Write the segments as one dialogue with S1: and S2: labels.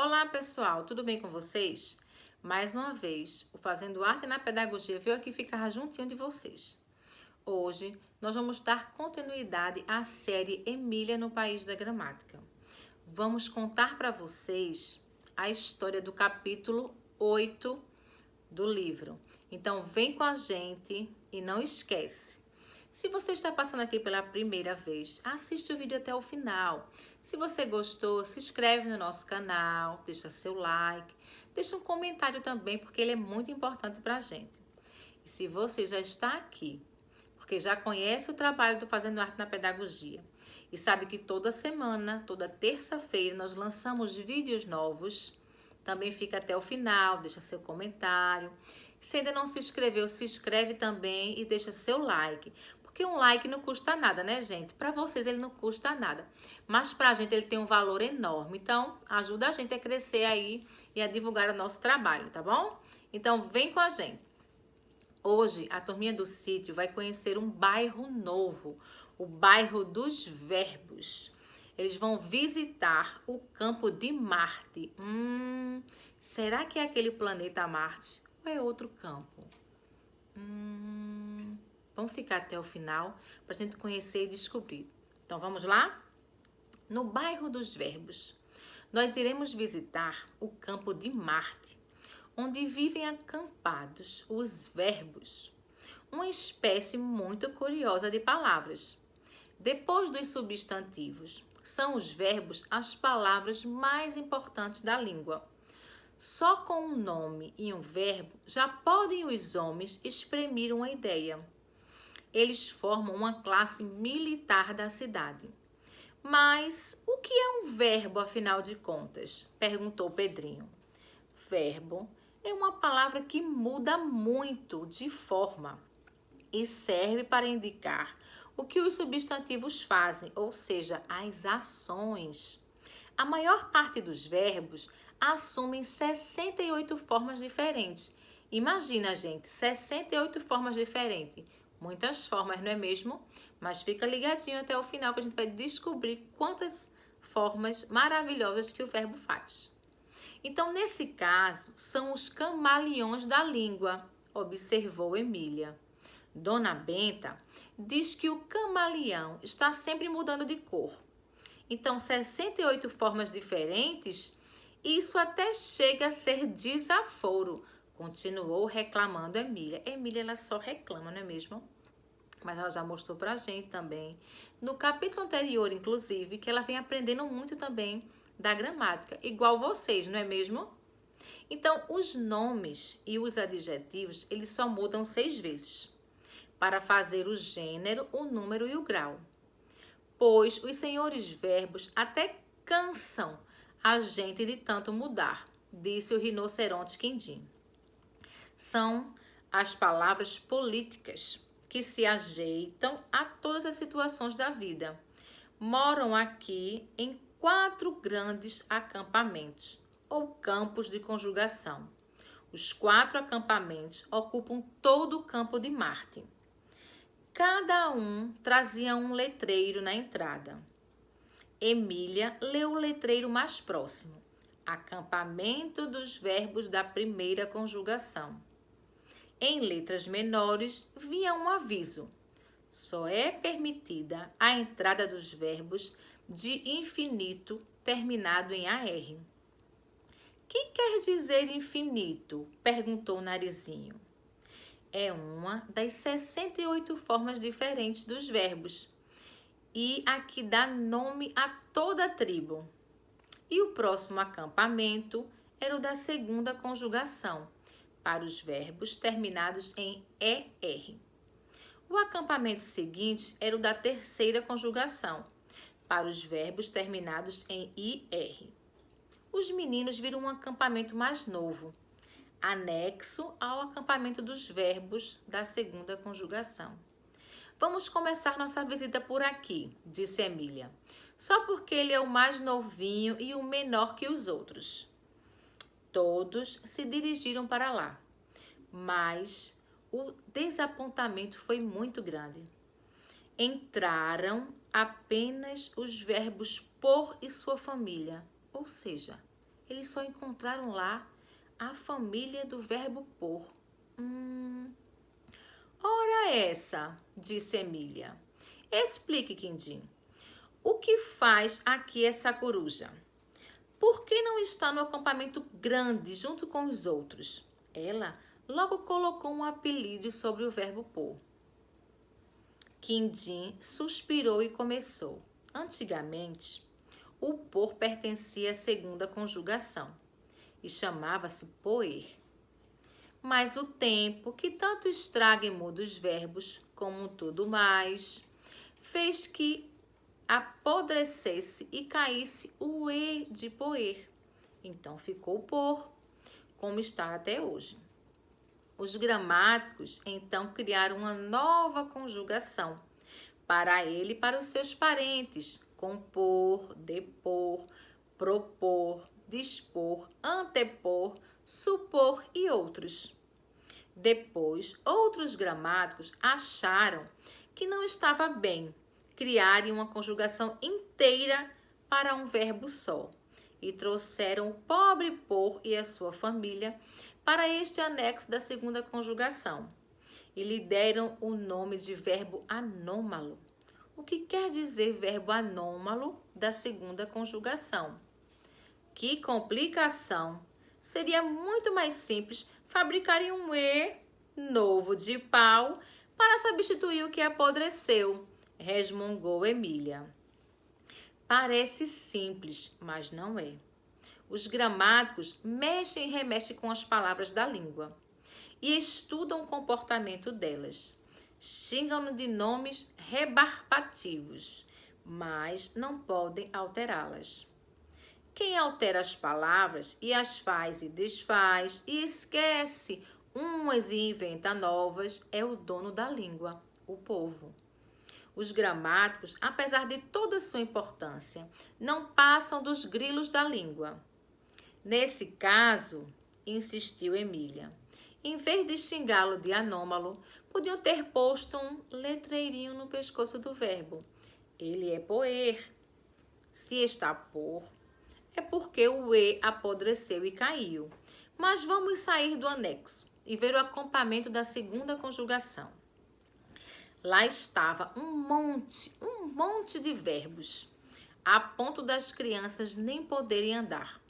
S1: Olá pessoal, tudo bem com vocês? Mais uma vez, o Fazendo Arte na Pedagogia veio aqui ficar juntinho de vocês. Hoje, nós vamos dar continuidade à série Emília no País da Gramática. Vamos contar para vocês a história do capítulo 8 do livro. Então, vem com a gente e não esquece. Se você está passando aqui pela primeira vez, assiste o vídeo até o final. Se você gostou, se inscreve no nosso canal, deixa seu like, deixa um comentário também, porque ele é muito importante para a gente. E se você já está aqui, porque já conhece o trabalho do Fazendo Arte na Pedagogia e sabe que toda semana, toda terça-feira, nós lançamos vídeos novos, também fica até o final, deixa seu comentário. Se ainda não se inscreveu, se inscreve também e deixa seu like. Porque um like não custa nada, né, gente? Para vocês ele não custa nada. Mas pra gente ele tem um valor enorme. Então, ajuda a gente a crescer aí e a divulgar o nosso trabalho, tá bom? Então, vem com a gente. Hoje, a turminha do sítio vai conhecer um bairro novo. O bairro dos Verbos. Eles vão visitar o campo de Marte. Será que é aquele planeta Marte? Ou é outro campo? Vamos ficar até o final para a gente conhecer e descobrir. Então, vamos lá? No bairro dos Verbos, nós iremos visitar o campo de Marte, onde vivem acampados os verbos, uma espécie muito curiosa de palavras. Depois dos substantivos, são os verbos as palavras mais importantes da língua. Só com um nome e um verbo já podem os homens exprimir uma ideia. Eles formam uma classe militar da cidade. Mas o que é um verbo, afinal de contas? Perguntou Pedrinho. Verbo é uma palavra que muda muito de forma e serve para indicar o que os substantivos fazem, ou seja, as ações. A maior parte dos verbos assumem 68 formas diferentes. Imagina, gente, 68 formas diferentes. Muitas formas, não é mesmo? Mas fica ligadinho até o final que a gente vai descobrir quantas formas maravilhosas que o verbo faz. Então, nesse caso, são os camaleões da língua, observou Emília. Dona Benta diz que o camaleão está sempre mudando de cor. Então, 68 formas diferentes, isso até chega a ser desaforo, continuou reclamando Emília. Emília, ela só reclama, não é mesmo? Mas ela já mostrou pra gente também, no capítulo anterior, inclusive, que ela vem aprendendo muito também da gramática, igual vocês, não é mesmo? Então, os nomes e os adjetivos, eles só mudam 6 vezes, para fazer o gênero, o número e o grau. Pois os senhores verbos até cansam a gente de tanto mudar, disse o rinoceronte Quindim. São as palavras políticas que se ajeitam a todas as situações da vida. Moram aqui em 4 grandes acampamentos, ou campos de conjugação. Os 4 acampamentos ocupam todo o campo de Marte. Cada um trazia um letreiro na entrada. Emília leu o letreiro mais próximo. Acampamento dos verbos da primeira conjugação. Em letras menores, vinha um aviso. Só é permitida a entrada dos verbos de infinito terminado em AR. Que quer dizer infinito? Perguntou o Narizinho. É uma das 68 formas diferentes dos verbos e a que dá nome a toda a tribo. E o próximo acampamento era o da segunda conjugação, para os verbos terminados em ER. O acampamento seguinte era o da terceira conjugação, para os verbos terminados em IR. Os meninos viram um acampamento mais novo, anexo ao acampamento dos verbos da segunda conjugação. Vamos começar nossa visita por aqui, disse Emília, só porque ele é o mais novinho e o menor que os outros. Todos se dirigiram para lá, mas o desapontamento foi muito grande. Entraram apenas os verbos por e sua família, ou seja, Eles só encontraram lá a família do verbo pôr. Ora essa, disse Emília. Explique, Quindim. O que faz aqui essa coruja? Por que não está no acampamento grande junto com os outros? Ela logo colocou um apelido sobre o verbo pôr. Quindim suspirou e começou. Antigamente, o pôr pertencia à segunda conjugação e chamava-se poer. Mas o tempo, que tanto estraga e muda os verbos, como tudo mais, fez que apodrecesse e caísse o E de poer. Então ficou pôr, como está até hoje. Os gramáticos, então, criaram uma nova conjugação para ele e para os seus parentes: compor, depor, propor, dispor, antepor, supor e outros. Depois, outros gramáticos acharam que não estava bem criarem uma conjugação inteira para um verbo só e trouxeram o pobre pôr e a sua família para este anexo da segunda conjugação e lhe deram o nome de verbo anômalo. O que quer dizer verbo anômalo da segunda conjugação? Que complicação! Seria muito mais simples fabricarem um E novo de pau para substituir o que apodreceu, resmungou Emília. Parece simples, mas não é. Os gramáticos mexem e remexem com as palavras da língua e estudam o comportamento delas. Xingam-no de nomes rebarbativos, mas não podem alterá-las. Quem altera as palavras e as faz e desfaz e esquece umas e inventa novas é o dono da língua, o povo. Os gramáticos, apesar de toda sua importância, não passam dos grilos da língua. Nesse caso, insistiu Emília, em vez de xingá-lo de anômalo, podiam ter posto um letreirinho no pescoço do verbo. Ele é poer. Se está por, é porque o E apodreceu e caiu. Mas vamos sair do anexo e ver o acampamento da segunda conjugação. Lá estava um monte de verbos, a ponto das crianças nem poderem andar.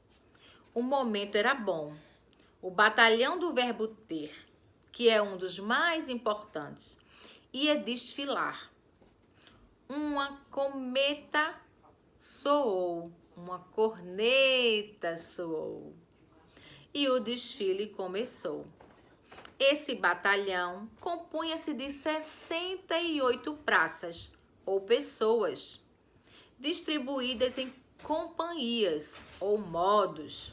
S1: O momento era bom. O batalhão do verbo ter, que é um dos mais importantes, ia desfilar. Uma cometa soou, uma corneta soou. E o desfile começou. Esse batalhão compunha-se de 68 praças ou pessoas, distribuídas em companhias ou modos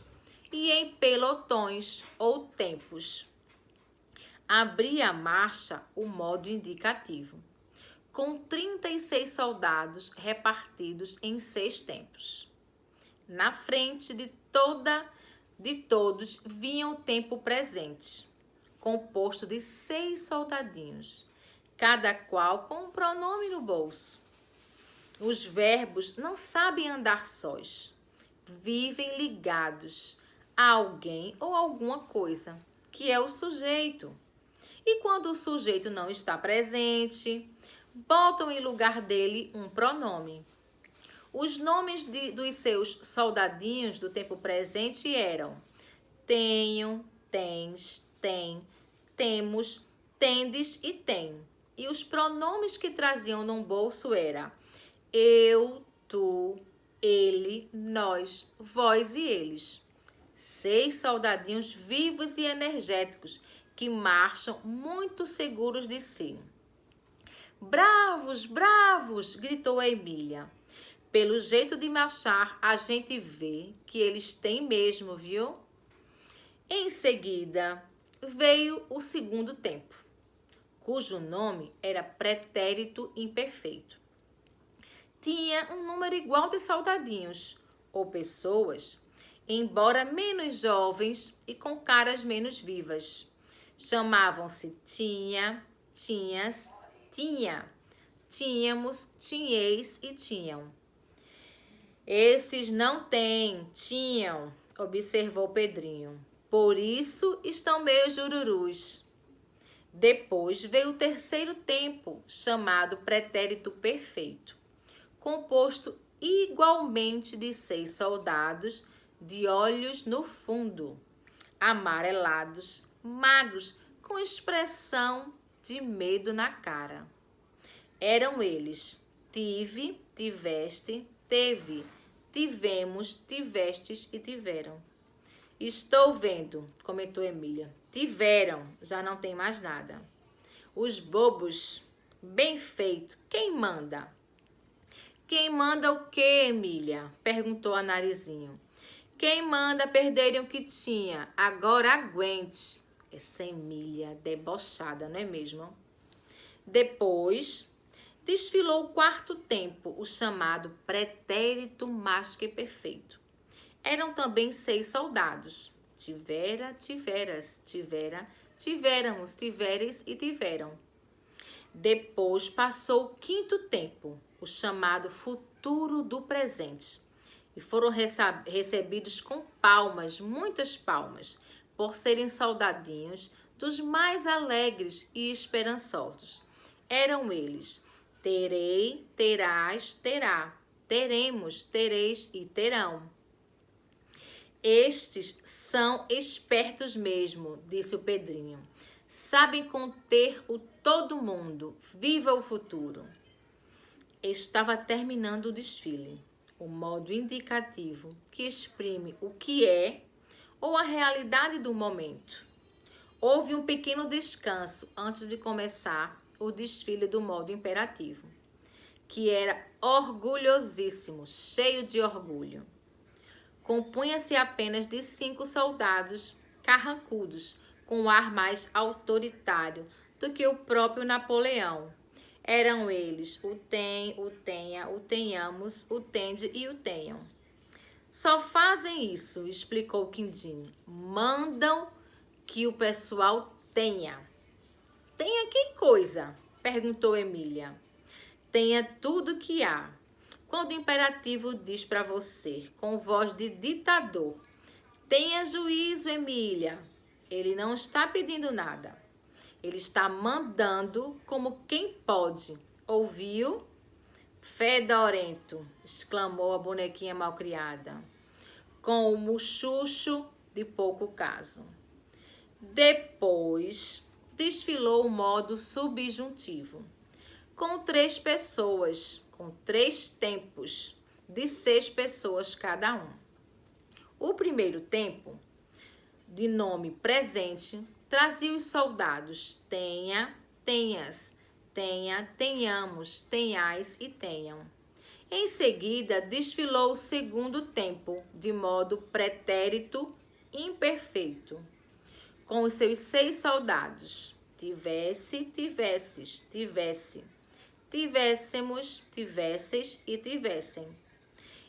S1: e em pelotões ou tempos. Abria a marcha o modo indicativo, com 36 soldados repartidos em 6 tempos. Na frente de todos vinha o tempo presente, composto de 6 soldadinhos, cada qual com um pronome no bolso. Os verbos não sabem andar sós, vivem ligados a alguém ou alguma coisa, que é o sujeito. E quando o sujeito não está presente, botam em lugar dele um pronome. Os nomes dos seus soldadinhos do tempo presente eram tenho, tens, tem, temos, tendes e tem. E os pronomes que traziam num bolso era eu, tu, ele, nós, vós e eles. 6 soldadinhos vivos e energéticos que marcham muito seguros de si. Bravos, bravos, gritou a Emília. Pelo jeito de marchar, a gente vê que eles têm mesmo, viu? Em seguida, veio o segundo tempo, cujo nome era pretérito imperfeito. Tinha um número igual de soldadinhos, ou pessoas, embora menos jovens e com caras menos vivas. Chamavam-se tinha, tinhas, tinha, tínhamos, tinheis e tinham. Esses não têm, tinham, observou Pedrinho. Por isso estão meio jururus. Depois veio o terceiro tempo, chamado pretérito perfeito, composto igualmente de 6 soldados de olhos no fundo, amarelados, magros, com expressão de medo na cara. Eram eles: tive, tiveste, teve, tivemos, tivestes e tiveram. Estou vendo, comentou Emília. Tiveram, já não tem mais nada. Os bobos, bem feito, quem manda? Quem manda o quê, Emília? Perguntou a Narizinho. Quem manda perderem o que tinha, agora aguente. Essa Emília debochada, não é mesmo? Depois, desfilou o quarto tempo, o chamado pretérito mais que perfeito. Eram também 6 soldados. Tivera, tiveras, tivera, tivéramos, tiveres e tiveram. Depois passou o quinto tempo, o chamado futuro do presente. E foram recebidos com palmas, muitas palmas, por serem soldadinhos dos mais alegres e esperançosos. Eram eles: terei, terás, terá, teremos, tereis e terão. Estes são espertos mesmo, disse o Pedrinho. Sabem conter o todo mundo. Viva o futuro! Estava terminando o desfile, o modo indicativo que exprime o que é ou a realidade do momento. Houve um pequeno descanso antes de começar o desfile do modo imperativo, que era orgulhosíssimo, cheio de orgulho. Compunha-se apenas de 5 soldados carrancudos, com um ar mais autoritário do que o próprio Napoleão. Eram eles o tem, o tenha, o tenhamos, o tende e o tenham. Só fazem isso, explicou Quindim. Mandam que o pessoal tenha. Tenha que coisa? Perguntou Emília. Tenha tudo que há. Quando o imperativo diz para você, com voz de ditador, tenha juízo, Emília. Ele não está pedindo nada. Ele está mandando como quem pode. Ouviu? Fedorento, exclamou a bonequinha malcriada, com o muxuxo de pouco caso. Depois, desfilou o modo subjuntivo, com 3 pessoas, com 3 tempos, de 6 pessoas cada um. O primeiro tempo, de nome presente, trazia os soldados tenha, tenhas, tenha, tenhamos, tenhais e tenham. Em seguida, desfilou o segundo tempo, de modo pretérito imperfeito, com os seus 6 soldados. Tivesse, tivesses, tivesse, tivéssemos, tivesses e tivessem.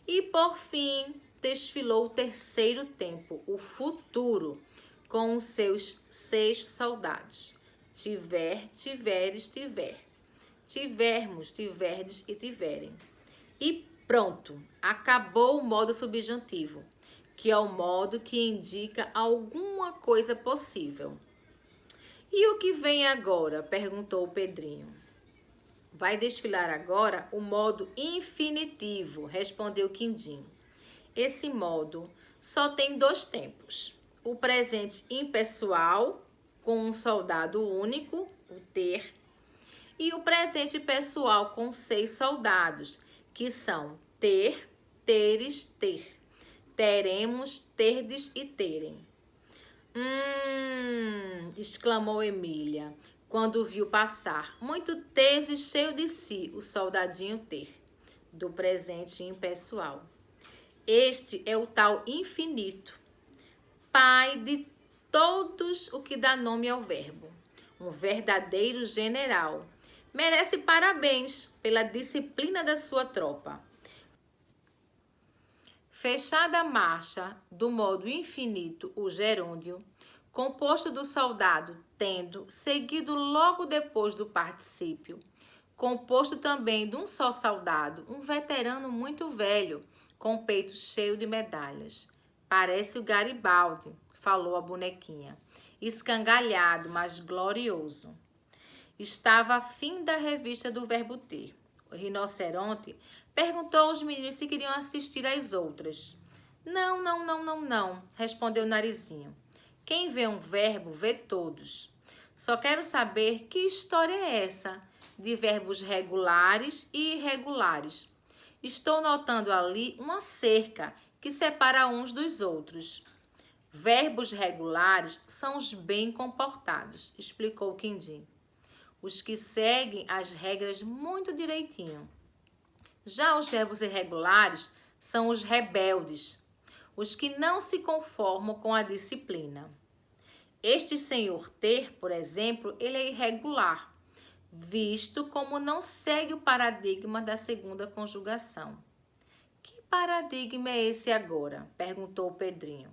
S1: E, por fim, desfilou o terceiro tempo, o futuro, com os seus 6 soldados. Tiver, tiveres, tiver. Tivermos, tiverdes e tiverem. E pronto, acabou o modo subjuntivo, que é o modo que indica alguma coisa possível. E o que vem agora? Perguntou o Pedrinho. Vai desfilar agora o modo infinitivo, respondeu Quindim. Esse modo só tem 2 tempos. O presente impessoal, com um soldado único, o ter, e o presente pessoal com 6 soldados, que são ter, teres, ter, teremos, terdes e terem. Exclamou Emília, quando viu passar, muito teso e cheio de si, o soldadinho ter, do presente impessoal. Este é o tal infinito, pai de todos o que dá nome ao verbo. Um verdadeiro general. Merece parabéns pela disciplina da sua tropa. Fechada a marcha do modo infinito, o gerúndio, composto do soldado tendo, seguido logo depois do particípio, composto também de um só soldado, um veterano muito velho, com o peito cheio de medalhas. Parece o Garibaldi, falou a bonequinha, escangalhado, mas glorioso. Estava a fim da revista do Verbo Ter. O rinoceronte perguntou aos meninos se queriam assistir às outras. Não, não, não, não, não, respondeu o Narizinho. Quem vê um verbo, vê todos. Só quero saber que história é essa de verbos regulares e irregulares. Estou notando ali uma cerca que separa uns dos outros. Verbos regulares são os bem comportados, explicou Quindim. Os que seguem as regras muito direitinho. Já os verbos irregulares são os rebeldes, os que não se conformam com a disciplina. Este senhor ter, por exemplo, ele é irregular, visto como não segue o paradigma da segunda conjugação. Que paradigma é esse agora? Perguntou Pedrinho.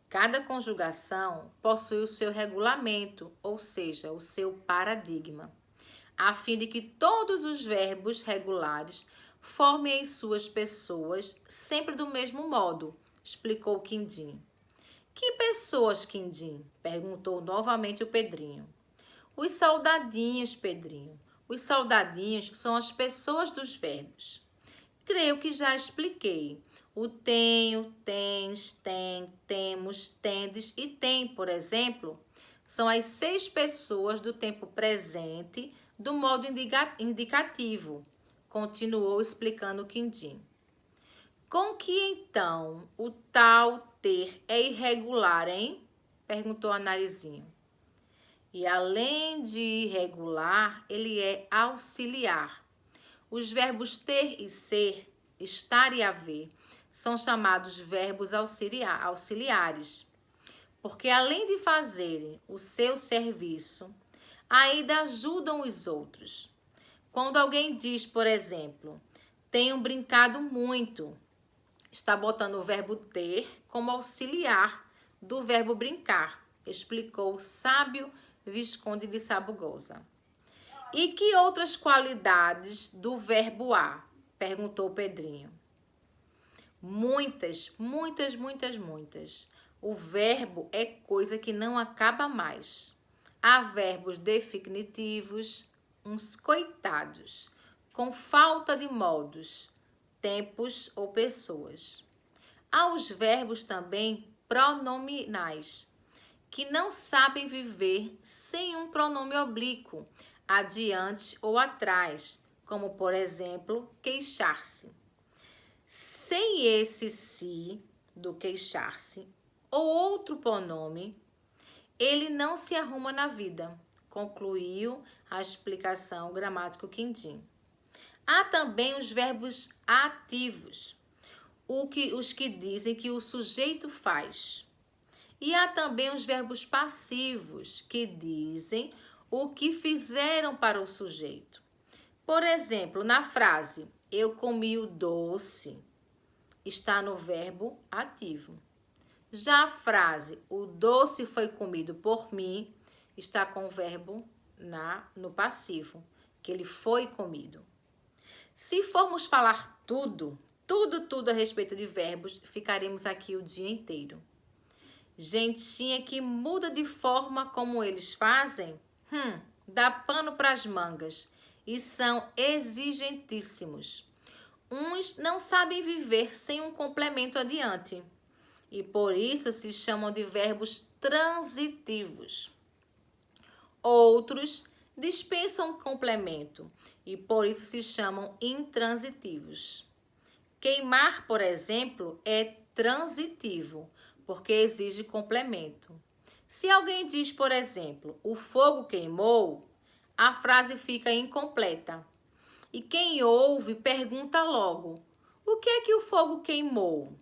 S1: Cada conjugação possui o seu regulamento, ou seja, o seu paradigma, a fim de que todos os verbos regulares formem as suas pessoas sempre do mesmo modo, explicou Quindim. Que pessoas, Quindim? Perguntou novamente o Pedrinho. Os soldadinhos, Pedrinho. Os soldadinhos são as pessoas dos verbos. Creio que já expliquei. O tenho, tens, tem, temos, tendes e tem, por exemplo, são as 6 pessoas do tempo presente do modo indicativo, continuou explicando Quindim. Com que então o tal ter é irregular, hein? Perguntou a Narizinho. E além de irregular, ele é auxiliar. Os verbos ter e ser, estar e haver, são chamados verbos auxiliares, porque além de fazerem o seu serviço, ainda ajudam os outros. Quando alguém diz, por exemplo, tenho brincado muito, está botando o verbo ter como auxiliar do verbo brincar, explicou o sábio Visconde de Sabugosa. E que outras qualidades do verbo há? Perguntou Pedrinho. Muitas, muitas, muitas, muitas. O verbo é coisa que não acaba mais. Há verbos definitivos, uns coitados, com falta de modos, tempos ou pessoas. Há os verbos também pronominais, que não sabem viver sem um pronome oblíquo, adiante ou atrás, como, por exemplo, queixar-se. Sem esse si do queixar-se ou outro pronome, ele não se arruma na vida, concluiu a explicação gramático Quindim. Há também os verbos ativos, os que dizem que o sujeito faz. E há também os verbos passivos, que dizem o que fizeram para o sujeito. Por exemplo, na frase, eu comi o doce, está no verbo ativo. Já a frase, o doce foi comido por mim, está com o verbo no passivo, que ele foi comido. Se formos falar tudo a respeito de verbos, ficaremos aqui o dia inteiro. Gentinha que muda de forma como eles fazem, dá pano para as mangas e são exigentíssimos. Uns não sabem viver sem um complemento adiante e por isso se chamam de verbos transitivos. Outros dispensam complemento e por isso se chamam intransitivos. Queimar, por exemplo, é transitivo, porque exige complemento. Se alguém diz, por exemplo, o fogo queimou, a frase fica incompleta. E quem ouve pergunta logo, o que é que o fogo queimou?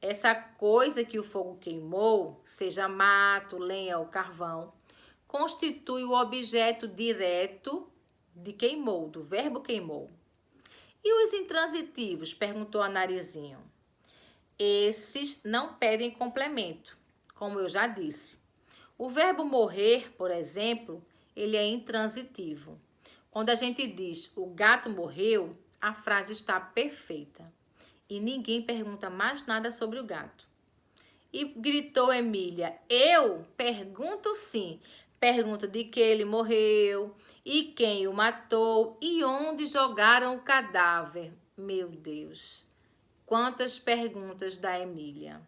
S1: Essa coisa que o fogo queimou, seja mato, lenha ou carvão, constitui o objeto direto de queimou, do verbo queimou. E os intransitivos? Perguntou a Narizinho. Esses não pedem complemento, como eu já disse. O verbo morrer, por exemplo, ele é intransitivo. Quando a gente diz o gato morreu, a frase está perfeita. E ninguém pergunta mais nada sobre o gato. E gritou Emília: eu pergunto sim. Pergunta de que ele morreu, e quem o matou, e onde jogaram o cadáver. Meu Deus, quantas perguntas da Emília.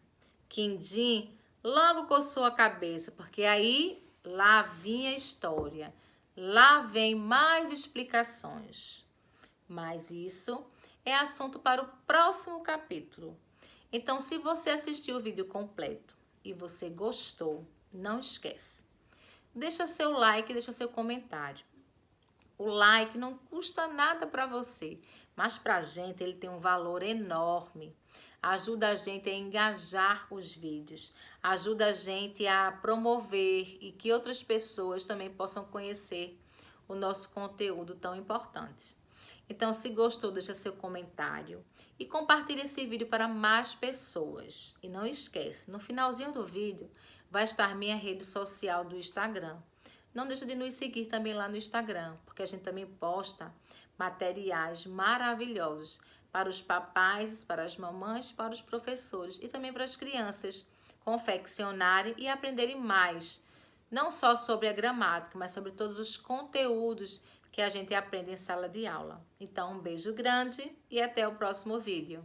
S1: Quindim logo coçou a cabeça, porque aí lá vinha a história. Lá vem mais explicações. Mas isso é assunto para o próximo capítulo. Então, se você assistiu o vídeo completo e você gostou, não esquece. Deixa seu like, deixa seu comentário. O like não custa nada para você, mas para a gente ele tem um valor enorme. Ajuda a gente a engajar os vídeos, ajuda a gente a promover e que outras pessoas também possam conhecer o nosso conteúdo tão importante. Então, se gostou, deixa seu comentário e compartilhe esse vídeo para mais pessoas. E não esquece, no finalzinho do vídeo vai estar minha rede social do Instagram. Não deixa de nos seguir também lá no Instagram, porque a gente também posta materiais maravilhosos para os papais, para as mamães, para os professores e também para as crianças confeccionarem e aprenderem mais, não só sobre a gramática, mas sobre todos os conteúdos que a gente aprende em sala de aula. Então, um beijo grande e até o próximo vídeo.